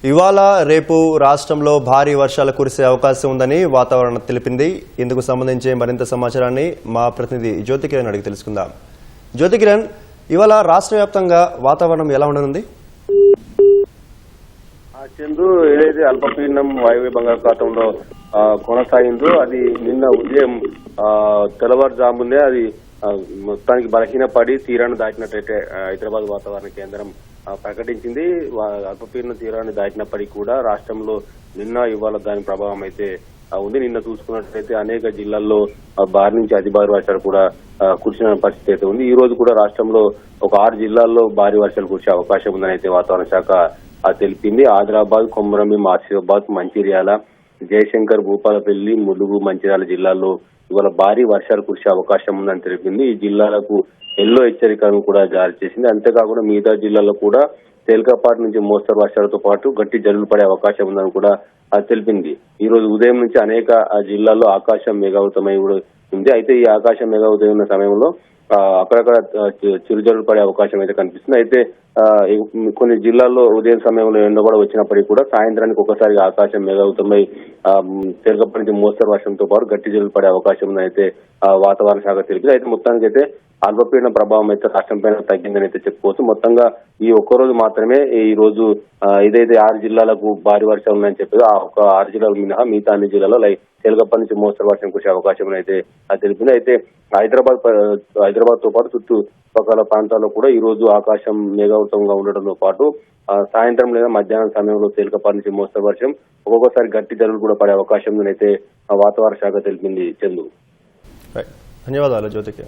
ఇవాళ రేపు రాష్ట్రంలో భారీ వర్షాలు కురిసే అవకాశం ఉందని వాతావరణం తెలిపింది. ఇందుకు సంబంధించి మరింత సమాచారాన్ని మా ప్రతినిధి జ్యోతికిరణ్ అడిగి తెలుసుకుందాం. జ్యోతికిరణ్, ఇవాళ రాష్ట్ర వ్యాప్తంగా వాతావరణం ఎలా ఉండనుంది? చంద్రు, ఏదైతే అల్పపీడనం వాయువ్య బంగాళాఖాతంలో కొనసాగిందో అది నిన్న ఉదయం తెల్లవారుజామునే అది మొత్తానికి బలహీనపడి తీరాన్ని దాటినట్టయితే హైదరాబాద్ వాతావరణ కేంద్రం ప్రకటించింది. అల్పపీడన తీరాన్ని దాటినప్పటికీ కూడా రాష్ట్రంలో నిన్న ఇవాళ దాని ప్రభావం అయితే ఉంది. నిన్న చూసుకున్నట్లయితే అనేక జిల్లాల్లో భారీ నుంచి అతి భారీ వర్షాలు కూడా కురిసిన పరిస్థితి అయితే ఉంది. ఈ రోజు కూడా రాష్ట్రంలో ఒక 6 జిల్లాల్లో భారీ వర్షాలు కురిసే అవకాశం ఉందని అయితే వాతావరణ శాఖ తెలిపింది. ఆదిలాబాద్, కొమరంభీం, ఆసిఫాబాద్, మంచిర్యాల, జయశంకర్, భూపాలపల్లి, ములుగు, మంచిర్యాల జిల్లాల్లో ఇవాళ భారీ వర్షాలు కురిసే అవకాశం ఉందని తెలిపింది. ఈ జిల్లాలకు ఎల్లో హెచ్చరికలను కూడా జారీ చేసింది. అంతేకాకుండా మిగతా జిల్లాల్లో కూడా తేలికపాటి నుంచి మోస్తరు వర్షాలతో పాటు గట్టి జల్లులు పడే అవకాశం ఉందని కూడా తెలిపింది. ఈ రోజు ఉదయం నుంచి అనేక జిల్లాల్లో ఆకాశం మేఘావృతమై కూడా ఉంది. అయితే ఈ ఆకాశం మేఘావృతమై ఉన్న సమయంలో అక్కడక్కడ చిరుజల్లులు పడే అవకాశం అయితే కనిపిస్తుంది. అయితే కొన్ని జిల్లాల్లో ఉదయం సమయంలో ఎండ కూడా వచ్చినప్పటికీ కూడా సాయంత్రానికి ఒకసారి ఆకాశం మేఘావృతమై తేలికపాటి నుంచి మోస్తరు వర్షంతో పాటు గట్టి జల్లులు పడే అవకాశం ఉందని అయితే వాతావరణ శాఖ తెలిపింది. అయితే మొత్తానికి అయితే అల్పపీడన ప్రభావం అయితే రాష్ట్రం పైన తగ్గిందని అయితే చెప్పుకోవచ్చు. మొత్తంగా ఈ ఒక్కరోజు మాత్రమే ఈ రోజు ఏదైతే 6 జిల్లాలకు భారీ వర్షాలు ఉన్నాయని చెప్పేది ఆ ఒక 6 జిల్లాలు మినహా మిగతా అన్ని జిల్లాలో తేలికపాటి నుంచి మోస్తరు వర్షం కురిసే అవకాశం అయితే తెలిపింది. అయితే హైదరాబాద్ తో పాటు చుట్టుపక్కల ప్రాంతాల్లో కూడా ఈ రోజు ఆకాశం మేఘావృతంగా ఉండడంతో పాటు సాయంత్రం లేదా మధ్యాహ్నం సమయంలో తేలికపాటి నుంచి మోస్తరు వర్షం, ఒక్కొక్కసారి గట్టి జల్లులు కూడా పడే అవకాశం అయితే వాతావరణ శాఖ తెలిపింది. చందు, ధన్యవాదాలు జ్యోతికి.